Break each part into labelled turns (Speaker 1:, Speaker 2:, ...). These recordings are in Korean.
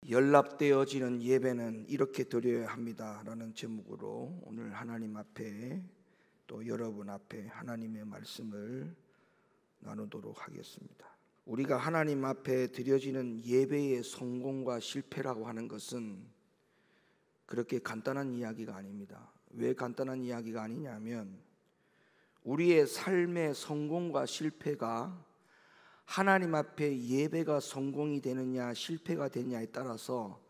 Speaker 1: 연락되어지는 예배는 이렇게 드려야 합니다 라는 제목으로 오늘 하나님 앞에 또 여러분 앞에 하나님의 말씀을 나누도록 하겠습니다. 우리가 하나님 앞에 드려지는 예배의 성공과 실패라고 하는 것은 그렇게 간단한 이야기가 아닙니다. 왜 간단한 이야기가 아니냐면 우리의 삶의 성공과 실패가 하나님 앞에 예배가 성공이 되느냐 실패가 되느냐에 따라서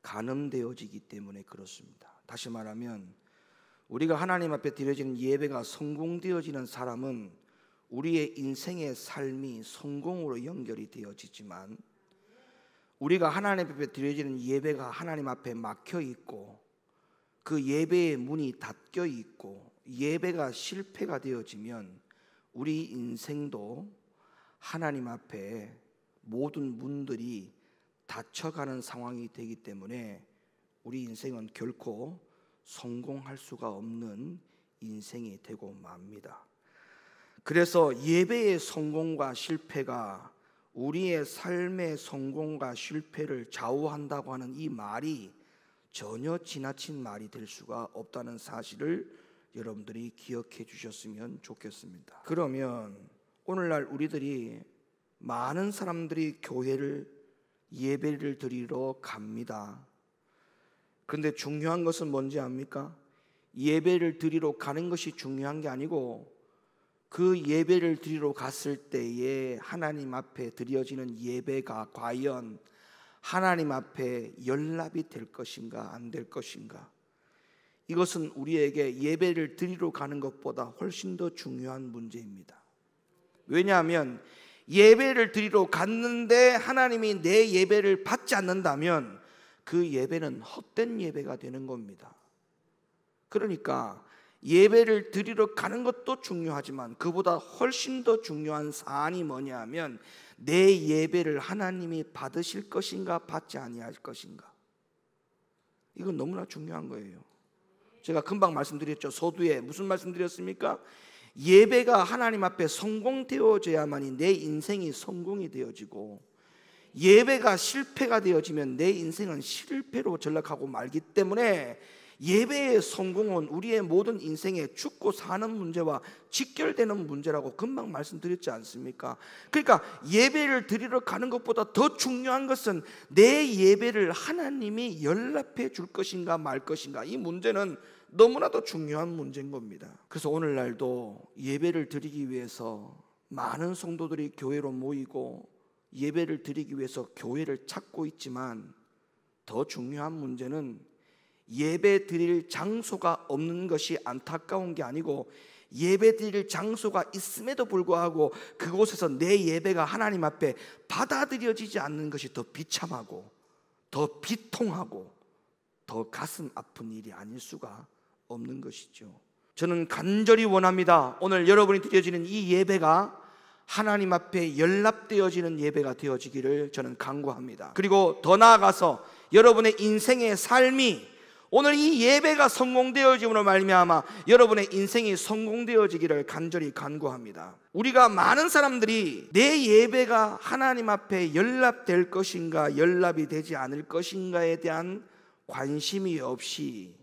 Speaker 1: 가늠되어지기 때문에 그렇습니다. 다시 말하면 우리가 하나님 앞에 드려지는 예배가 성공되어지는 사람은 우리의 인생의 삶이 성공으로 연결이 되어지지만 우리가 하나님 앞에 드려지는 예배가 하나님 앞에 막혀 있고 그 예배의 문이 닫혀 있고 예배가 실패가 되어지면 우리 인생도 하나님 앞에 모든 문들이 닫혀가는 상황이 되기 때문에 우리 인생은 결코 성공할 수가 없는 인생이 되고 맙니다. 그래서 예배의 성공과 실패가 우리의 삶의 성공과 실패를 좌우한다고 하는 이 말이 전혀 지나친 말이 될 수가 없다는 사실을 여러분들이 기억해 주셨으면 좋겠습니다. 그러면 오늘날 우리들이 많은 사람들이 교회를 예배를 드리러 갑니다. 그런데 중요한 것은 뭔지 압니까? 예배를 드리러 가는 것이 중요한 게 아니고 그 예배를 드리러 갔을 때에 하나님 앞에 드려지는 예배가 과연 하나님 앞에 연락이 될 것인가 안 될 것인가, 이것은 우리에게 예배를 드리러 가는 것보다 훨씬 더 중요한 문제입니다. 왜냐하면 예배를 드리러 갔는데 하나님이 내 예배를 받지 않는다면 그 예배는 헛된 예배가 되는 겁니다. 그러니까 예배를 드리러 가는 것도 중요하지만 그보다 훨씬 더 중요한 사안이 뭐냐 하면 내 예배를 하나님이 받으실 것인가 받지 아니할 것인가, 이건 너무나 중요한 거예요. 제가 금방 말씀드렸죠. 서두에 무슨 말씀드렸습니까? 예배가 하나님 앞에 성공되어져야만이 내 인생이 성공이 되어지고 예배가 실패가 되어지면 내 인생은 실패로 전락하고 말기 때문에 예배의 성공은 우리의 모든 인생에 죽고 사는 문제와 직결되는 문제라고 금방 말씀드렸지 않습니까? 그러니까 예배를 드리러 가는 것보다 더 중요한 것은 내 예배를 하나님이 연락해 줄 것인가 말 것인가, 이 문제는 너무나도 중요한 문제인 겁니다. 그래서 오늘날도 예배를 드리기 위해서 많은 성도들이 교회로 모이고 예배를 드리기 위해서 교회를 찾고 있지만 더 중요한 문제는 예배 드릴 장소가 없는 것이 안타까운 게 아니고 예배 드릴 장소가 있음에도 불구하고 그곳에서 내 예배가 하나님 앞에 받아들여지지 않는 것이 더 비참하고 더 비통하고 더 가슴 아픈 일이 아닐 수가 없는 것이죠. 저는 간절히 원합니다. 오늘 여러분이 드려지는 이 예배가 하나님 앞에 연락되어지는 예배가 되어지기를 저는 간구합니다. 그리고 더 나아가서 여러분의 인생의 삶이 오늘 이 예배가 성공되어짐으로 말미암아 여러분의 인생이 성공되어지기를 간절히 간구합니다. 우리가 많은 사람들이 내 예배가 하나님 앞에 연락될 것인가 연락이 되지 않을 것인가에 대한 관심이 없이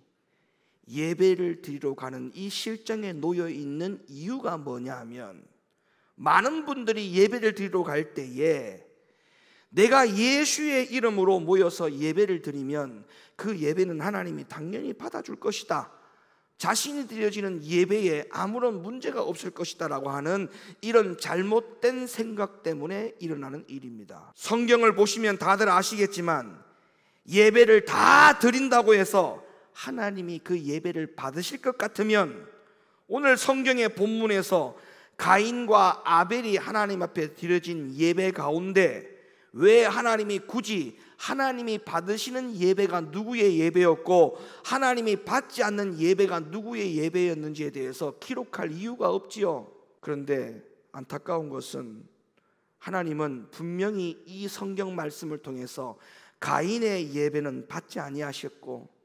Speaker 1: 예배를 드리러 가는 이 실정에 놓여 있는 이유가 뭐냐 하면, 많은 분들이 예배를 드리러 갈 때에 내가 예수의 이름으로 모여서 예배를 드리면 그 예배는 하나님이 당연히 받아줄 것이다, 자신이 드려지는 예배에 아무런 문제가 없을 것이다 라고 하는 이런 잘못된 생각 때문에 일어나는 일입니다. 성경을 보시면 다들 아시겠지만 예배를 다 드린다고 해서 하나님이 그 예배를 받으실 것 같으면 오늘 성경의 본문에서 가인과 아벨이 하나님 앞에 드려진 예배 가운데 왜 하나님이 굳이 하나님이 받으시는 예배가 누구의 예배였고 하나님이 받지 않는 예배가 누구의 예배였는지에 대해서 기록할 이유가 없지요. 그런데 안타까운 것은 하나님은 분명히 이 성경 말씀을 통해서 가인의 예배는 받지 아니하셨고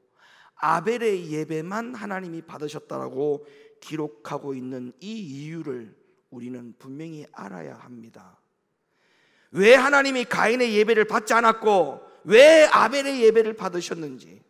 Speaker 1: 아벨의 예배만 하나님이 받으셨다라고 기록하고 있는 이 이유를 우리는 분명히 알아야 합니다. 왜 하나님이 가인의 예배를 받지 않았고 왜 아벨의 예배를 받으셨는지,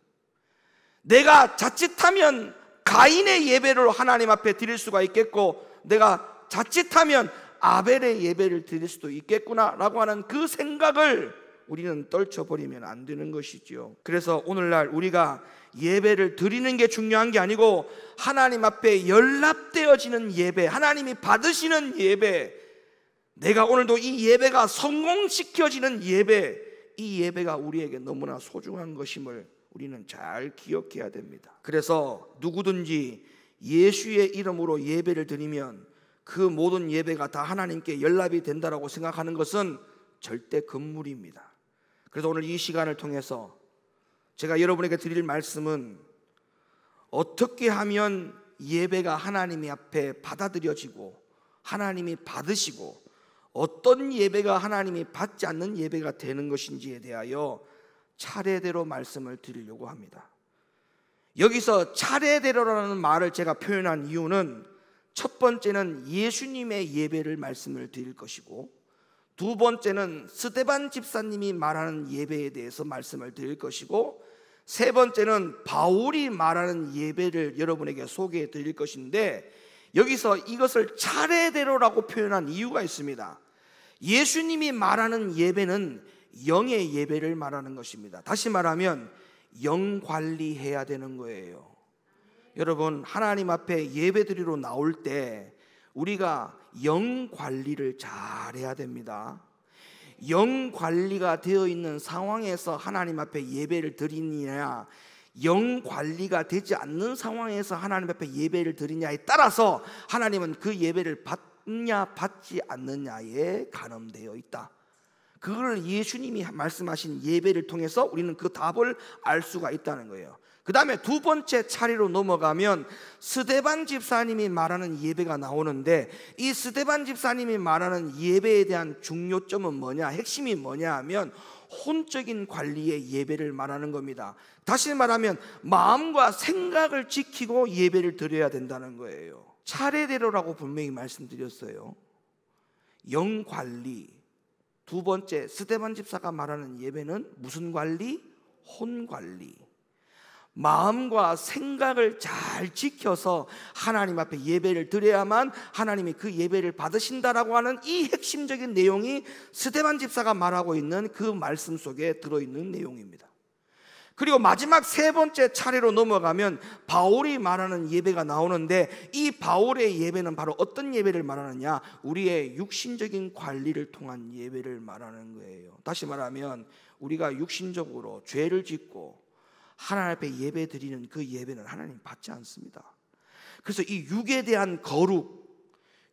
Speaker 1: 내가 자칫하면 가인의 예배로 하나님 앞에 드릴 수가 있겠고 내가 자칫하면 아벨의 예배를 드릴 수도 있겠구나라고 하는 그 생각을 우리는 떨쳐버리면 안 되는 것이지요. 그래서 오늘날 우리가 예배를 드리는 게 중요한 게 아니고 하나님 앞에 연락되어지는 예배, 하나님이 받으시는 예배, 내가 오늘도 이 예배가 성공시켜지는 예배, 이 예배가 우리에게 너무나 소중한 것임을 우리는 잘 기억해야 됩니다. 그래서 누구든지 예수의 이름으로 예배를 드리면 그 모든 예배가 다 하나님께 연락이 된다라고 생각하는 것은 절대 금물입니다. 그래서 오늘 이 시간을 통해서 제가 여러분에게 드릴 말씀은 어떻게 하면 예배가 하나님 앞에 받아들여지고 하나님이 받으시고 어떤 예배가 하나님이 받지 않는 예배가 되는 것인지에 대하여 차례대로 말씀을 드리려고 합니다. 여기서 차례대로라는 말을 제가 표현한 이유는 첫 번째는 예수님의 예배를 말씀을 드릴 것이고 두 번째는 스데반 집사님이 말하는 예배에 대해서 말씀을 드릴 것이고 세 번째는 바울이 말하는 예배를 여러분에게 소개해 드릴 것인데 여기서 이것을 차례대로라고 표현한 이유가 있습니다. 예수님이 말하는 예배는 영의 예배를 말하는 것입니다. 다시 말하면 영 관리해야 되는 거예요. 여러분, 하나님 앞에 예배드리러 나올 때 우리가 영 관리를 잘 해야 됩니다. 영 관리가 되어 있는 상황에서 하나님 앞에 예배를 드리느냐, 영 관리가 되지 않는 상황에서 하나님 앞에 예배를 드리냐에 따라서 하나님은 그 예배를 받냐 받지 않느냐에 가늠되어 있다. 그걸 예수님이 말씀하신 예배를 통해서 우리는 그 답을 알 수가 있다는 거예요. 그 다음에 두 번째 차례로 넘어가면 스데반 집사님이 말하는 예배가 나오는데 이 스데반 집사님이 말하는 예배에 대한 중요점은 뭐냐, 핵심이 뭐냐 하면 혼적인 관리의 예배를 말하는 겁니다. 다시 말하면 마음과 생각을 지키고 예배를 드려야 된다는 거예요. 차례대로라고 분명히 말씀드렸어요. 영 관리. 두 번째 스데반 집사가 말하는 예배는 무슨 관리? 혼 관리. 마음과 생각을 잘 지켜서 하나님 앞에 예배를 드려야만 하나님이 그 예배를 받으신다라고 하는 이 핵심적인 내용이 스데반 집사가 말하고 있는 그 말씀 속에 들어있는 내용입니다. 그리고 마지막 세 번째 차례로 넘어가면 바울이 말하는 예배가 나오는데 이 바울의 예배는 바로 어떤 예배를 말하느냐, 우리의 육신적인 관리를 통한 예배를 말하는 거예요. 다시 말하면 우리가 육신적으로 죄를 짓고 하나님 앞에 예배 드리는 그 예배는 하나님 받지 않습니다. 그래서 이 육에 대한 거룩,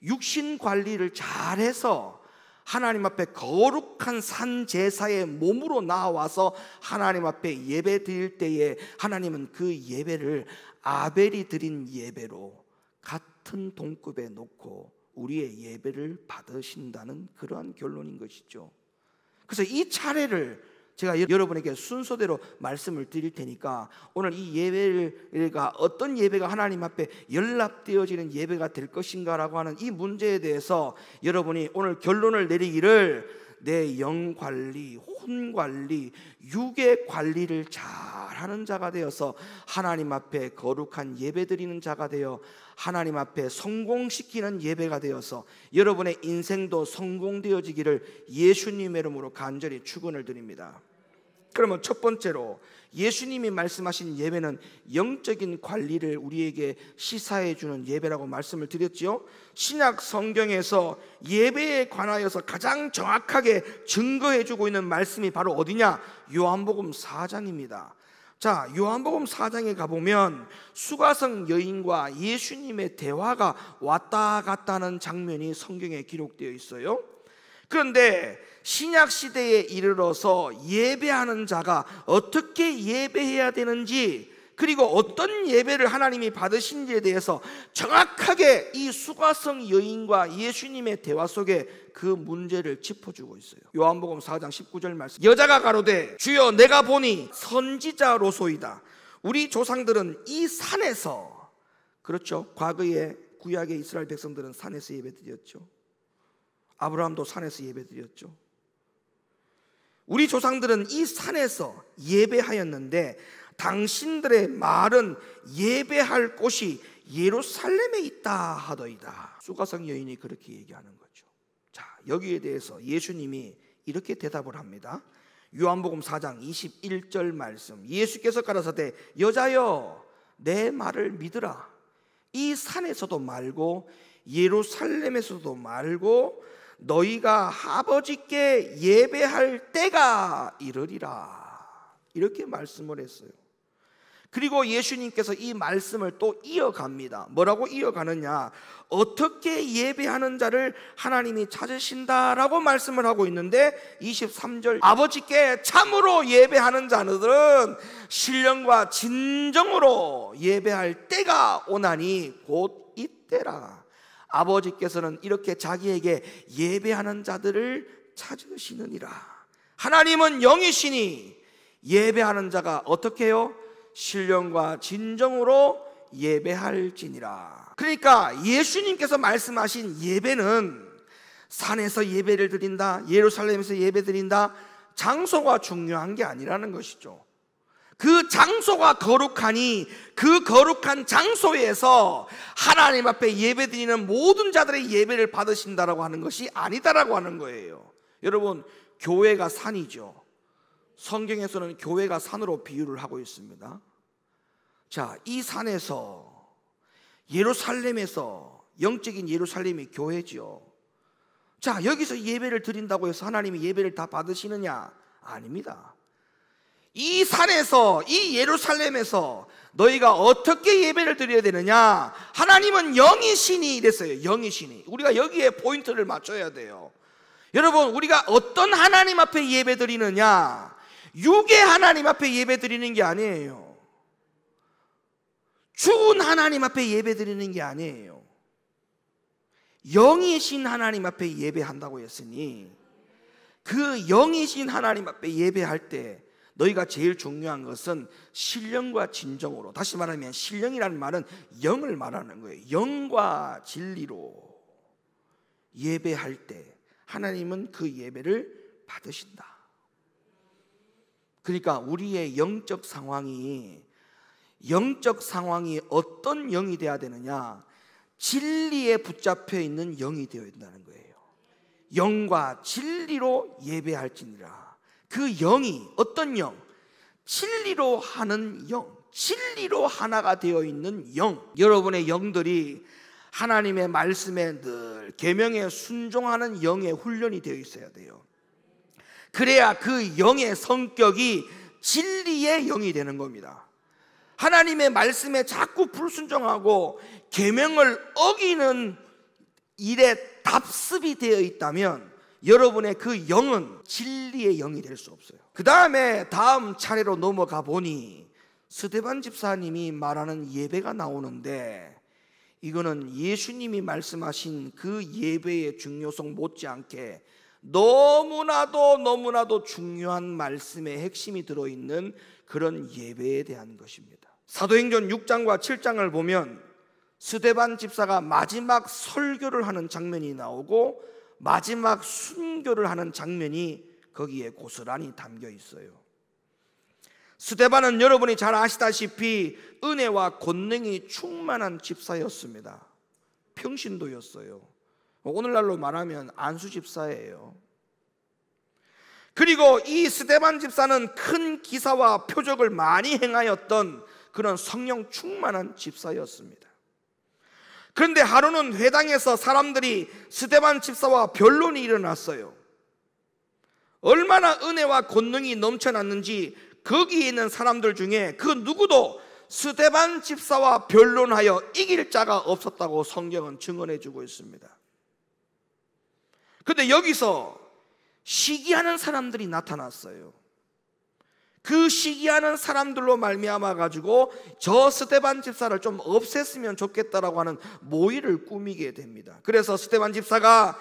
Speaker 1: 육신 관리를 잘해서 하나님 앞에 거룩한 산 제사의 몸으로 나와서 하나님 앞에 예배 드릴 때에 하나님은 그 예배를 아벨이 드린 예배로 같은 동급에 놓고 우리의 예배를 받으신다는 그러한 결론인 것이죠. 그래서 이 차례를 제가 여러분에게 순서대로 말씀을 드릴 테니까 오늘 이 예배가 어떤 예배가 하나님 앞에 연락되어지는 예배가 될 것인가라고 하는 이 문제에 대해서 여러분이 오늘 결론을 내리기를 내 영 관리, 혼 관리, 육의 관리를 잘하는 자가 되어서 하나님 앞에 거룩한 예배 드리는 자가 되어 하나님 앞에 성공시키는 예배가 되어서 여러분의 인생도 성공되어지기를 예수님의 이름으로 간절히 축원을 드립니다. 그러면 첫 번째로 예수님이 말씀하신 예배는 영적인 관리를 우리에게 시사해 주는 예배라고 말씀을 드렸지요. 신약 성경에서 예배에 관하여서 가장 정확하게 증거해 주고 있는 말씀이 바로 어디냐? 요한복음 4장입니다. 자, 요한복음 4장에 가보면 수가성 여인과 예수님의 대화가 왔다 갔다 하는 장면이 성경에 기록되어 있어요. 그런데 신약 시대에 이르러서 예배하는 자가 어떻게 예배해야 되는지, 그리고 어떤 예배를 하나님이 받으신지에 대해서 정확하게 이 수가성 여인과 예수님의 대화 속에 그 문제를 짚어주고 있어요. 요한복음 4장 19절 말씀, 여자가 가로되 주여 내가 보니 선지자로소이다. 우리 조상들은 이 산에서, 그렇죠, 과거에 구약의 이스라엘 백성들은 산에서 예배드렸죠. 아브라함도 산에서 예배드렸죠. 우리 조상들은 이 산에서 예배하였는데 당신들의 말은 예배할 곳이 예루살렘에 있다 하더이다. 수가성 여인이 그렇게 얘기하는 거죠. 자, 여기에 대해서 예수님이 이렇게 대답을 합니다. 요한복음 4장 21절 말씀. 예수께서 가라사대 여자여 내 말을 믿으라. 이 산에서도 말고 예루살렘에서도 말고 너희가 아버지께 예배할 때가 이르리라. 이렇게 말씀을 했어요. 그리고 예수님께서 이 말씀을 또 이어갑니다. 뭐라고 이어가느냐? 어떻게 예배하는 자를 하나님이 찾으신다라고 말씀을 하고 있는데 23절 아버지께 참으로 예배하는 자들은 신령과 진정으로 예배할 때가 오나니 곧 이때라. 아버지께서는 이렇게 자기에게 예배하는 자들을 찾으시느니라. 하나님은 영이시니 예배하는 자가 어떻게 해요? 신령과 진정으로 예배할지니라. 그러니까 예수님께서 말씀하신 예배는 산에서 예배를 드린다, 예루살렘에서 예배 드린다, 장소가 중요한 게 아니라는 것이죠. 그 장소가 거룩하니 그 거룩한 장소에서 하나님 앞에 예배 드리는 모든 자들의 예배를 받으신다라고 하는 것이 아니다라고 하는 거예요. 여러분, 교회가 산이죠. 성경에서는 교회가 산으로 비유를 하고 있습니다. 자, 이 산에서 예루살렘에서 영적인 예루살렘이 교회죠. 자, 여기서 예배를 드린다고 해서 하나님이 예배를 다 받으시느냐? 아닙니다. 이 산에서, 이 예루살렘에서 너희가 어떻게 예배를 드려야 되느냐? 하나님은 영이시니 이랬어요. 영이시니. 우리가 여기에 포인트를 맞춰야 돼요. 여러분, 우리가 어떤 하나님 앞에 예배 드리느냐? 육의 하나님 앞에 예배 드리는 게 아니에요. 죽은 하나님 앞에 예배 드리는 게 아니에요. 영이신 하나님 앞에 예배한다고 했으니 그 영이신 하나님 앞에 예배할 때 너희가 제일 중요한 것은 신령과 진정으로, 다시 말하면 신령이라는 말은 영을 말하는 거예요. 영과 진리로 예배할 때 하나님은 그 예배를 받으신다. 그러니까 우리의 영적 상황이 어떤 영이 되어야 되느냐? 진리에 붙잡혀 있는 영이 되어야 된다는 거예요. 영과 진리로 예배할지니라. 그 영이 어떤 영? 진리로 하는 영, 진리로 하나가 되어 있는 영. 여러분의 영들이 하나님의 말씀에 늘 계명에 순종하는 영의 훈련이 되어 있어야 돼요. 그래야 그 영의 성격이 진리의 영이 되는 겁니다. 하나님의 말씀에 자꾸 불순종하고 계명을 어기는 일에 답습이 되어 있다면 여러분의 그 영은 진리의 영이 될 수 없어요. 그 다음 차례로 넘어가 보니 스데반 집사님이 말하는 예배가 나오는데 이거는 예수님이 말씀하신 그 예배의 중요성 못지않게 너무나도 중요한 말씀의 핵심이 들어있는 그런 예배에 대한 것입니다. 사도행전 6장과 7장을 보면 스데반 집사가 마지막 설교를 하는 장면이 나오고 마지막 순교를 하는 장면이 거기에 고스란히 담겨 있어요. 스데반은 여러분이 잘 아시다시피 은혜와 권능이 충만한 집사였습니다. 평신도였어요. 오늘날로 말하면 안수 집사예요. 그리고 이 스데반 집사는 큰 기사와 표적을 많이 행하였던 그런 성령 충만한 집사였습니다. 그런데 하루는 회당에서 사람들이 스데반 집사와 변론이 일어났어요. 얼마나 은혜와 권능이 넘쳐났는지 거기에 있는 사람들 중에 그 누구도 스데반 집사와 변론하여 이길 자가 없었다고 성경은 증언해 주고 있습니다. 그런데 여기서 시기하는 사람들이 나타났어요. 그 시기하는 사람들로 말미암아 가지고 저 스데반 집사를 좀 없앴으면 좋겠다라고 하는 모의를 꾸미게 됩니다. 그래서 스데반 집사가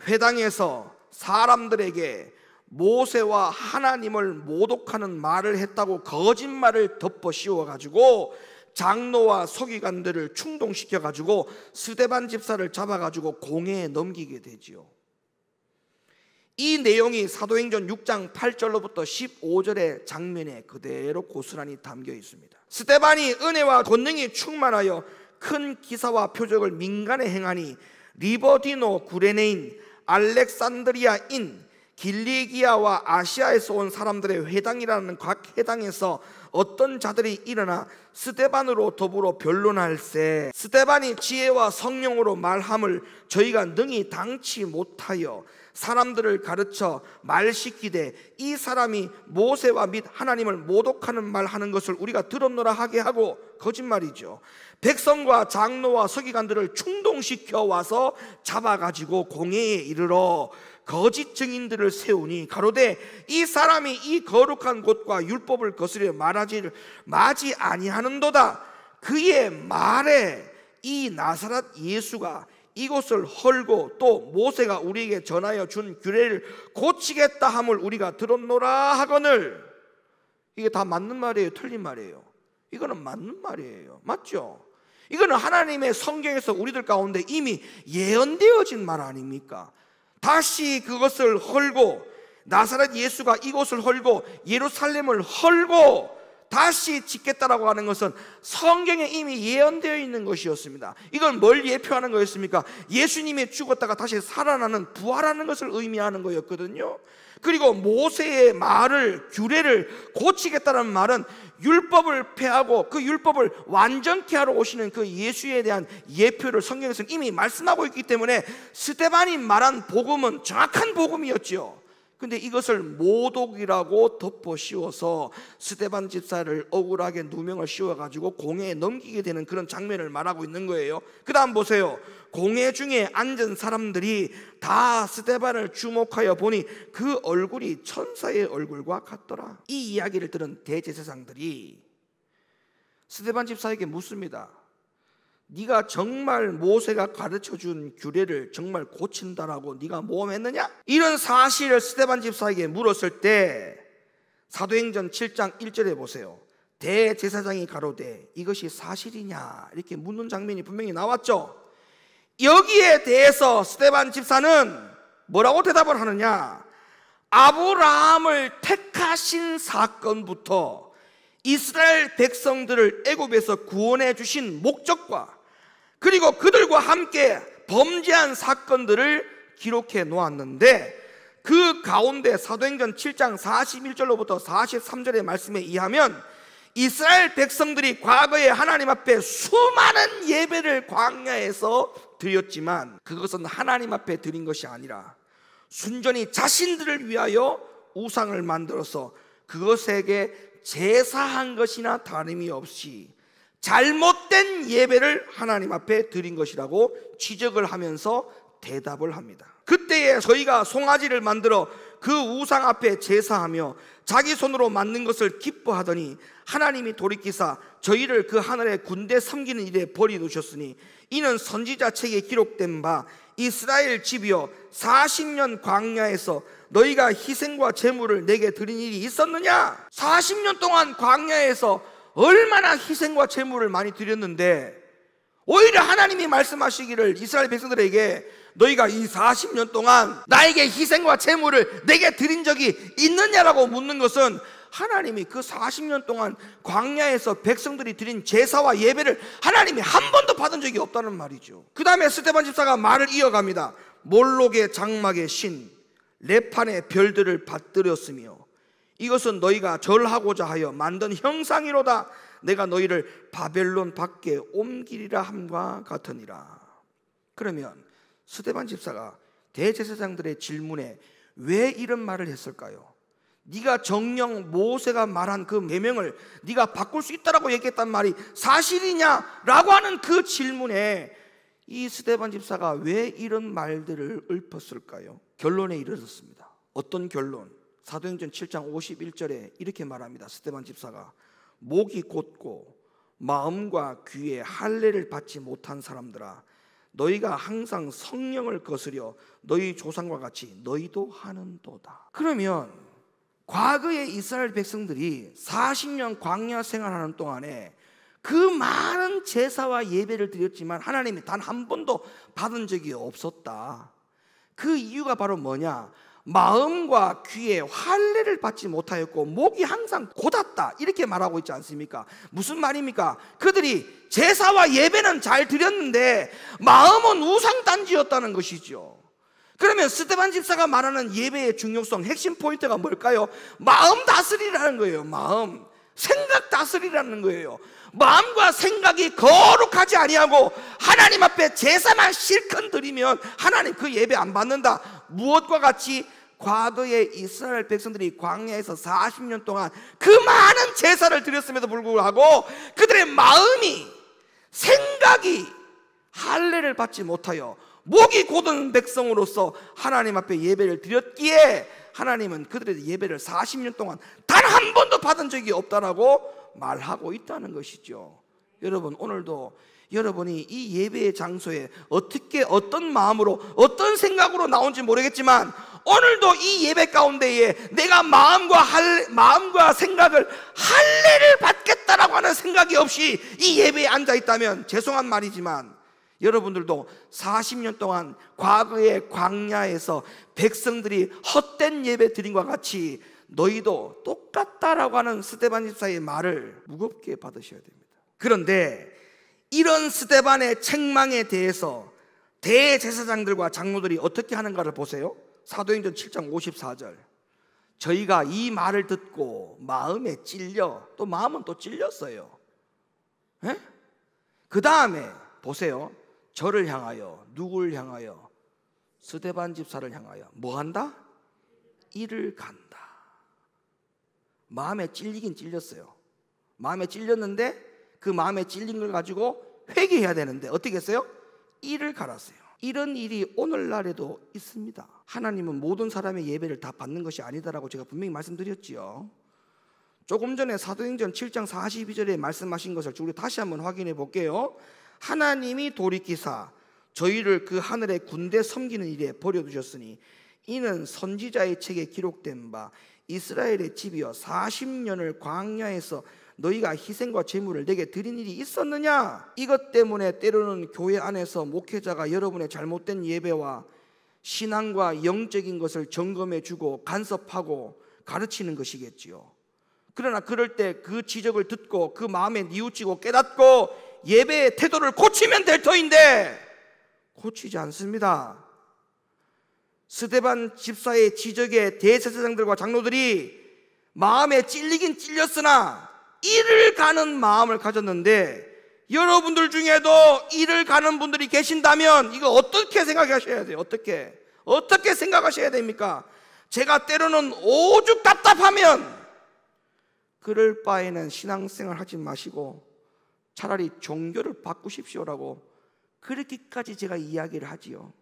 Speaker 1: 회당에서 사람들에게 모세와 하나님을 모독하는 말을 했다고 거짓말을 덮어 씌워 가지고 장로와 서기관들을 충동시켜 가지고 스데반 집사를 잡아 가지고 공회에 넘기게 되지요. 이 내용이 사도행전 6장 8절로부터 15절의 장면에 그대로 고스란히 담겨 있습니다. 스데반이 은혜와 권능이 충만하여 큰 기사와 표적을 민간에 행하니 리버디노 구레네인 알렉산드리아인 길리기아와 아시아에서 온 사람들의 회당이라는 각 회당에서 어떤 자들이 일어나 스데반으로 더불어 변론할세 스데반이 지혜와 성령으로 말함을 저희가 능히 당치 못하여 사람들을 가르쳐 말시키되 이 사람이 모세와 및 하나님을 모독하는 말하는 것을 우리가 들었노라 하게 하고, 거짓말이죠. 백성과 장로와 서기관들을 충동시켜 와서 잡아가지고 공회에 이르러 거짓 증인들을 세우니 가로되 이 사람이 이 거룩한 곳과 율법을 거스려 마지 아니하는도다. 그의 말에 이 나사렛 예수가 이곳을 헐고 또 모세가 우리에게 전하여 준 규례를 고치겠다 함을 우리가 들었노라 하거늘. 이게 다 맞는 말이에요, 틀린 말이에요? 이거는 맞는 말이에요. 맞죠? 이거는 하나님의 성경에서 우리들 가운데 이미 예언되어진 말 아닙니까? 다시 그것을 헐고, 나사렛 예수가 이곳을 헐고 예루살렘을 헐고 다시 짓겠다라고 하는 것은 성경에 이미 예언되어 있는 것이었습니다. 이건 뭘 예표하는 거였습니까? 예수님이 죽었다가 다시 살아나는, 부활하는 것을 의미하는 거였거든요. 그리고 모세의 말을, 규례를 고치겠다는 말은 율법을 폐하고 그 율법을 완전케 하러 오시는 그 예수에 대한 예표를 성경에서는 이미 말씀하고 있기 때문에 스데반이 말한 복음은 정확한 복음이었죠. 근데 이것을 모독이라고 덮어 씌워서 스데반 집사를 억울하게 누명을 씌워가지고 공회에 넘기게 되는 그런 장면을 말하고 있는 거예요. 그 다음 보세요. 공회 중에 앉은 사람들이 다 스데반을 주목하여 보니 그 얼굴이 천사의 얼굴과 같더라. 이 이야기를 들은 대제사장들이 스데반 집사에게 묻습니다. 네가 정말 모세가 가르쳐준 규례를 정말 고친다라고 네가 모험했느냐? 이런 사실을 스데반 집사에게 물었을 때 사도행전 7장 1절에 보세요. 대제사장이 가로되 이것이 사실이냐? 이렇게 묻는 장면이 분명히 나왔죠. 여기에 대해서 스데반 집사는 뭐라고 대답을 하느냐? 아브라함을 택하신 사건부터 이스라엘 백성들을 애굽에서 구원해 주신 목적과 그리고 그들과 함께 범죄한 사건들을 기록해 놓았는데, 그 가운데 사도행전 7장 41절로부터 43절의 말씀에 의하면 이스라엘 백성들이 과거에 하나님 앞에 수많은 예배를 광야에서 드렸지만 그것은 하나님 앞에 드린 것이 아니라 순전히 자신들을 위하여 우상을 만들어서 그것에게 제사한 것이나 다름이 없이 잘못된 예배를 하나님 앞에 드린 것이라고 지적을 하면서 대답을 합니다. 그때에 저희가 송아지를 만들어 그 우상 앞에 제사하며 자기 손으로 만든 것을 기뻐하더니 하나님이 돌이키사 저희를 그 하늘의 군대 섬기는 일에 버려두셨으니 이는 선지자 책에 기록된 바 이스라엘 집이여 40년 광야에서 너희가 희생과 제물을 내게 드린 일이 있었느냐? 40년 동안 광야에서 얼마나 희생과 제물을 많이 드렸는데 오히려 하나님이 말씀하시기를 이스라엘 백성들에게 너희가 이 40년 동안 나에게 희생과 제물을 내게 드린 적이 있느냐라고 묻는 것은 하나님이 그 40년 동안 광야에서 백성들이 드린 제사와 예배를 하나님이 한 번도 받은 적이 없다는 말이죠. 그 다음에 스데반 집사가 말을 이어갑니다. 몰록의 장막의 신 레판의 별들을 받들었으며 이것은 너희가 절하고자 하여 만든 형상이로다. 내가 너희를 바벨론 밖에 옮기리라 함과 같으니라. 그러면 스데반 집사가 대제사장들의 질문에 왜 이런 말을 했을까요? 네가 정녕 모세가 말한 그 계명을 네가 바꿀 수 있다라고 얘기했단 말이 사실이냐라고 하는 그 질문에 이 스데반 집사가 왜 이런 말들을 읊었을까요? 결론에 이르렀습니다. 어떤 결론? 사도행전 7장 51절에 이렇게 말합니다. 스데반 집사가 목이 곧고 마음과 귀에 할례를 받지 못한 사람들아 너희가 항상 성령을 거스려 너희 조상과 같이 너희도 하는도다. 그러면 과거의 이스라엘 백성들이 40년 광야 생활하는 동안에 그 많은 제사와 예배를 드렸지만 하나님이 단 한 번도 받은 적이 없었다. 그 이유가 바로 뭐냐? 마음과 귀에 할례를 받지 못하였고 목이 항상 곧았다, 이렇게 말하고 있지 않습니까? 무슨 말입니까? 그들이 제사와 예배는 잘 드렸는데 마음은 우상단지였다는 것이죠. 그러면 스데반 집사가 말하는 예배의 중요성, 핵심 포인트가 뭘까요? 마음 다스리라는 거예요. 마음, 생각 다스리라는 거예요. 마음과 생각이 거룩하지 아니하고 하나님 앞에 제사만 실컷 드리면 하나님 그 예배 안 받는다. 무엇과 같이 과거에 이스라엘 백성들이 광야에서 40년 동안 그 많은 제사를 드렸음에도 불구하고 그들의 마음이, 생각이 할례를 받지 못하여 목이 곧은 백성으로서 하나님 앞에 예배를 드렸기에 하나님은 그들의 예배를 40년 동안 단 한 번도 받은 적이 없다라고 말하고 있다는 것이죠. 여러분, 오늘도 여러분이 이 예배의 장소에 어떻게, 어떤 마음으로, 어떤 생각으로 나온지 모르겠지만 오늘도 이 예배 가운데에 내가 마음과 생각을 할례를 받겠다라고 하는 생각이 없이 이 예배에 앉아 있다면 죄송한 말이지만 여러분들도 40년 동안 과거의 광야에서 백성들이 헛된 예배 드린 것과 같이 너희도 똑같다라고 하는 스데반 집사의 말을 무겁게 받으셔야 됩니다. 그런데 이런 스데반의 책망에 대해서 대제사장들과 장로들이 어떻게 하는가를 보세요. 사도행전 7장 54절. 저희가 이 말을 듣고 마음에 찔려, 또 마음은 또 찔렸어요. 그 다음에 보세요. 저를 향하여, 누구를 향하여? 스데반 집사를 향하여 뭐 한다? 이를 간다. 마음에 찔리긴 찔렸어요. 마음에 찔렸는데 그 마음에 찔린 걸 가지고 회개해야 되는데 어떻게 했어요? 이를 갈았어요. 이런 일이 오늘날에도 있습니다. 하나님은 모든 사람의 예배를 다 받는 것이 아니다라고 제가 분명히 말씀드렸지요. 조금 전에 사도행전 7장 42절에 말씀하신 것을 우리 다시 한번 확인해 볼게요. 하나님이 돌이키사 저희를 그 하늘의 군대 섬기는 일에 버려두셨으니 이는 선지자의 책에 기록된 바 이스라엘의 집이여 40년을 광야에서 너희가 희생과 제물을 내게 드린 일이 있었느냐? 이것 때문에 때로는 교회 안에서 목회자가 여러분의 잘못된 예배와 신앙과 영적인 것을 점검해 주고 간섭하고 가르치는 것이겠지요. 그러나 그럴 때 그 지적을 듣고 그 마음에 뉘우치고 깨닫고 예배의 태도를 고치면 될 터인데 고치지 않습니다. 스데반 집사의 지적에 대제사장들과 장로들이 마음에 찔리긴 찔렸으나 이를 가는 마음을 가졌는데, 여러분들 중에도 이를 가는 분들이 계신다면 이거 어떻게 생각하셔야 돼요? 어떻게 생각하셔야 됩니까? 제가 때로는 오죽 답답하면 그럴 바에는 신앙생활 하지 마시고 차라리 종교를 바꾸십시오라고 그렇게까지 제가 이야기를 하지요.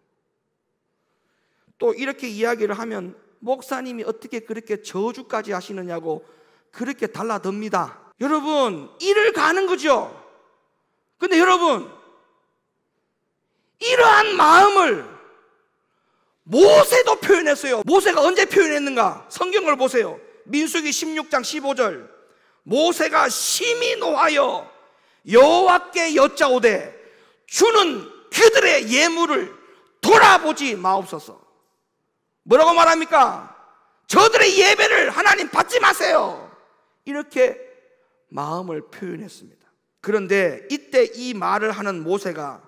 Speaker 1: 또 이렇게 이야기를 하면 목사님이 어떻게 그렇게 저주까지 하시느냐고 그렇게 달라듭니다. 여러분, 이를 가는 거죠. 근데 여러분, 이러한 마음을 모세도 표현했어요. 모세가 언제 표현했는가? 성경을 보세요. 민수기 16장 15절. 모세가 심히 노하여 여호와께 여짜오되 주는 그들의 예물을 돌아보지 마옵소서. 뭐라고 말합니까? 저들의 예배를 하나님 받지 마세요. 이렇게 마음을 표현했습니다. 그런데 이때 이 말을 하는 모세가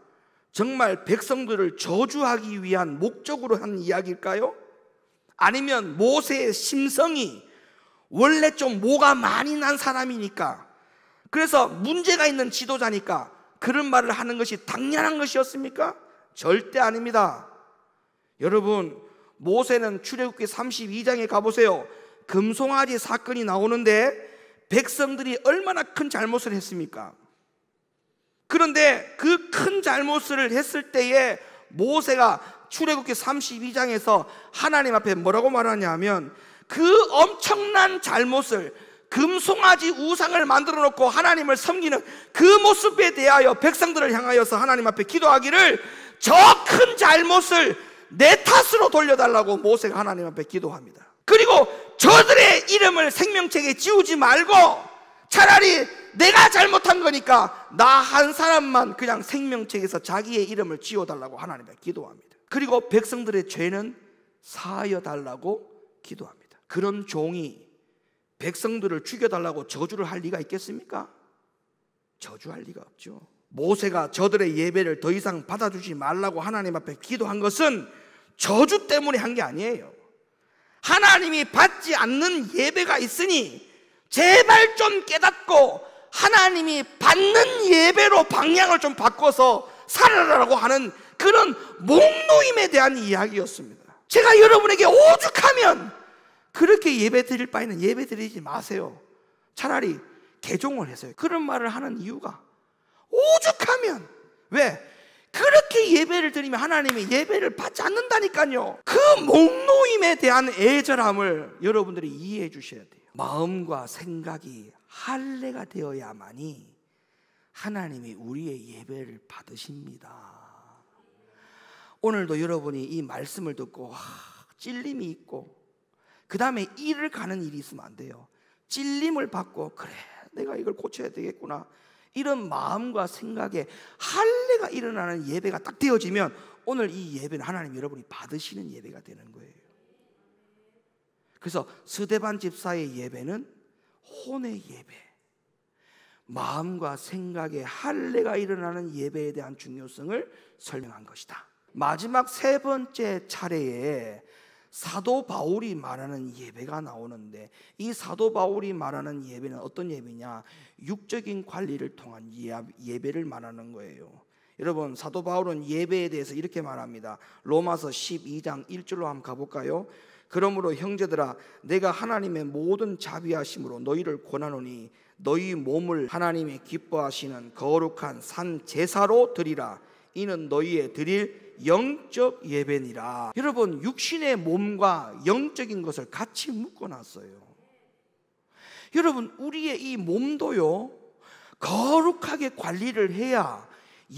Speaker 1: 정말 백성들을 저주하기 위한 목적으로 한 이야기일까요? 아니면 모세의 심성이 원래 좀 모가 많이 난 사람이니까, 그래서 문제가 있는 지도자니까 그런 말을 하는 것이 당연한 것이었습니까? 절대 아닙니다. 여러분, 모세는 출애굽기 32장에 가보세요. 금송아지 사건이 나오는데 백성들이 얼마나 큰 잘못을 했습니까? 그런데 그 큰 잘못을 했을 때에 모세가 출애굽기 32장에서 하나님 앞에 뭐라고 말하냐면, 그 엄청난 잘못을, 금송아지 우상을 만들어 놓고 하나님을 섬기는 그 모습에 대하여 백성들을 향하여서 하나님 앞에 기도하기를, 저 큰 잘못을 내 탓으로 돌려달라고 모세가 하나님 앞에 기도합니다. 그리고 저들의 이름을 생명책에 지우지 말고 차라리 내가 잘못한 거니까 나 한 사람만 그냥 생명책에서 자기의 이름을 지워달라고 하나님 앞에 기도합니다. 그리고 백성들의 죄는 사하여 달라고 기도합니다. 그런 종이 백성들을 죽여달라고 저주를 할 리가 있겠습니까? 저주할 리가 없죠. 모세가 저들의 예배를 더 이상 받아주지 말라고 하나님 앞에 기도한 것은 저주 때문에 한 게 아니에요. 하나님이 받지 않는 예배가 있으니 제발 좀 깨닫고 하나님이 받는 예배로 방향을 좀 바꿔서 살아라라고 하는 그런 목노임에 대한 이야기였습니다. 제가 여러분에게 오죽하면 그렇게 예배 드릴 바에는 예배 드리지 마세요. 차라리 개종을 해서요. 그런 말을 하는 이유가 오죽하면, 왜? 그렇게 예배를 드리면 하나님이 예배를 받지 않는다니까요. 그 목노임에 대한 애절함을 여러분들이 이해해 주셔야 돼요. 마음과 생각이 할례가 되어야만이 하나님이 우리의 예배를 받으십니다. 오늘도 여러분이 이 말씀을 듣고 찔림이 있고 그 다음에 일을 가는 일이 있으면 안 돼요. 찔림을 받고 그래 내가 이걸 고쳐야 되겠구나, 이런 마음과 생각에 할례가 일어나는 예배가 딱 되어지면 오늘 이 예배는 하나님 여러분이 받으시는 예배가 되는 거예요. 그래서 스데반 집사의 예배는 혼의 예배, 마음과 생각에 할례가 일어나는 예배에 대한 중요성을 설명한 것이다. 마지막 세 번째 차례에 사도 바울이 말하는 예배가 나오는데, 이 사도 바울이 말하는 예배는 어떤 예배냐? 육적인 관리를 통한 예배를 말하는 거예요. 여러분, 사도 바울은 예배에 대해서 이렇게 말합니다. 로마서 12장 1절로 한번 가볼까요? 그러므로 형제들아, 내가 하나님의 모든 자비하심으로 너희를 권하노니 너희 몸을 하나님이 기뻐하시는 거룩한 산 제사로 드리라. 이는 너희의 드릴 영적 예배니라. 여러분, 육신의 몸과 영적인 것을 같이 묶어놨어요. 여러분, 우리의 이 몸도요 거룩하게 관리를 해야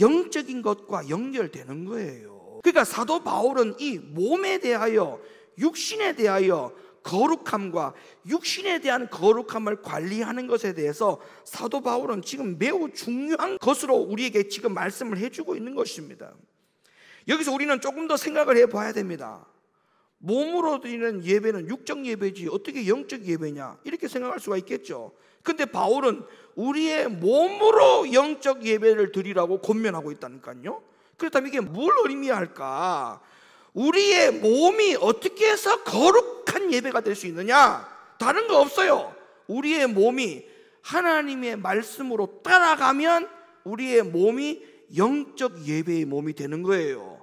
Speaker 1: 영적인 것과 연결되는 거예요. 그러니까 사도 바울은 이 몸에 대하여, 육신에 대하여 거룩함과 육신에 대한 거룩함을 관리하는 것에 대해서 사도 바울은 지금 매우 중요한 것으로 우리에게 지금 말씀을 해주고 있는 것입니다. 여기서 우리는 조금 더 생각을 해봐야 됩니다. 몸으로 드리는 예배는 육적 예배지 어떻게 영적 예배냐, 이렇게 생각할 수가 있겠죠. 근데 바울은 우리의 몸으로 영적 예배를 드리라고 권면하고 있다니까요. 그렇다면 이게 뭘 의미할까? 우리의 몸이 어떻게 해서 거룩한 예배가 될 수 있느냐? 다른 거 없어요. 우리의 몸이 하나님의 말씀으로 따라가면 우리의 몸이 영적 예배의 몸이 되는 거예요.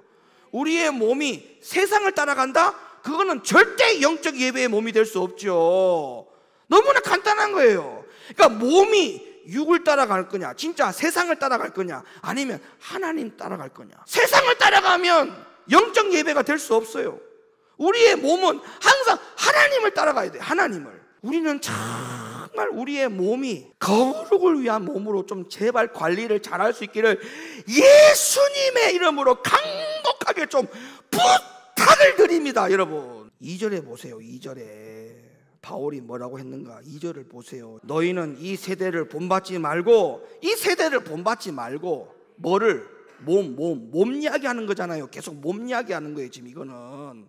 Speaker 1: 우리의 몸이 세상을 따라간다? 그거는 절대 영적 예배의 몸이 될 수 없죠. 너무나 간단한 거예요. 그러니까 몸이 육을 따라갈 거냐, 진짜 세상을 따라갈 거냐, 아니면 하나님 따라갈 거냐. 세상을 따라가면 영적 예배가 될 수 없어요. 우리의 몸은 항상 하나님을 따라가야 돼요. 하나님을. 우리는 정말 우리의 몸이 거룩을 위한 몸으로 좀 제발 관리를 잘할 수 있기를 예수님의 이름으로 강력하게 좀 부탁을 드립니다. 여러분, 2절에 보세요. 2절에 바울이 뭐라고 했는가? 2절을 보세요. 너희는 이 세대를 본받지 말고, 이 세대를 본받지 말고 뭐를? 몸 이야기하는 거잖아요. 계속 몸 이야기하는 거예요. 지금 이거는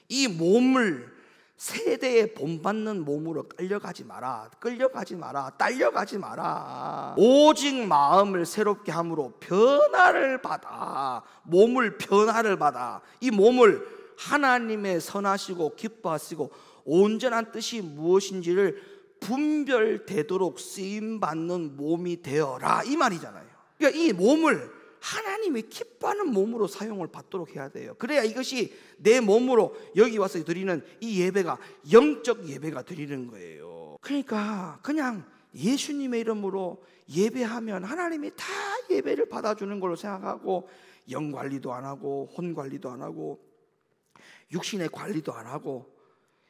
Speaker 1: 이 몸을 세대에 본받는 몸으로 끌려가지 마라. 딸려가지 마라. 오직 마음을 새롭게 함으로 변화를 받아. 몸을 변화를 받아. 이 몸을 하나님의 선하시고 기뻐하시고 온전한 뜻이 무엇인지를 분별되도록 쓰임받는 몸이 되어라, 이 말이잖아요. 그러니까 이 몸을 하나님이 기뻐하는 몸으로 사용을 받도록 해야 돼요. 그래야 이것이 내 몸으로 여기 와서 드리는 이 예배가 영적 예배가 드리는 거예요. 그러니까 그냥 예수님의 이름으로 예배하면 하나님이 다 예배를 받아주는 걸로 생각하고 영 관리도 안 하고 혼 관리도 안 하고 육신의 관리도 안 하고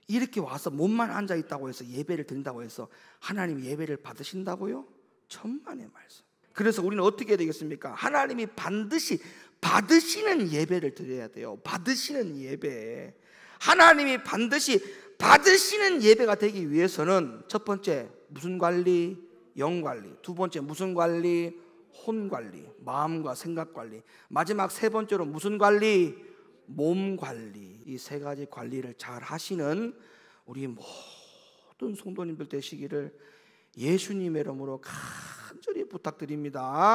Speaker 1: 이렇게 와서 몸만 앉아있다고 해서 예배를 드린다고 해서 하나님 예배를 받으신다고요? 천만의 말씀. 그래서 우리는 어떻게 해야 되겠습니까? 하나님이 반드시 받으시는 예배를 드려야 돼요. 받으시는 예배. 하나님이 반드시 받으시는 예배가 되기 위해서는 첫 번째 무슨 관리? 영 관리. 두 번째 무슨 관리? 혼 관리. 마음과 생각 관리. 마지막 세 번째로 무슨 관리? 몸 관리, 이 세 가지 관리를 잘 하시는 우리 모든 성도님들 되시기를 예수님의 이름으로 간절히 부탁드립니다.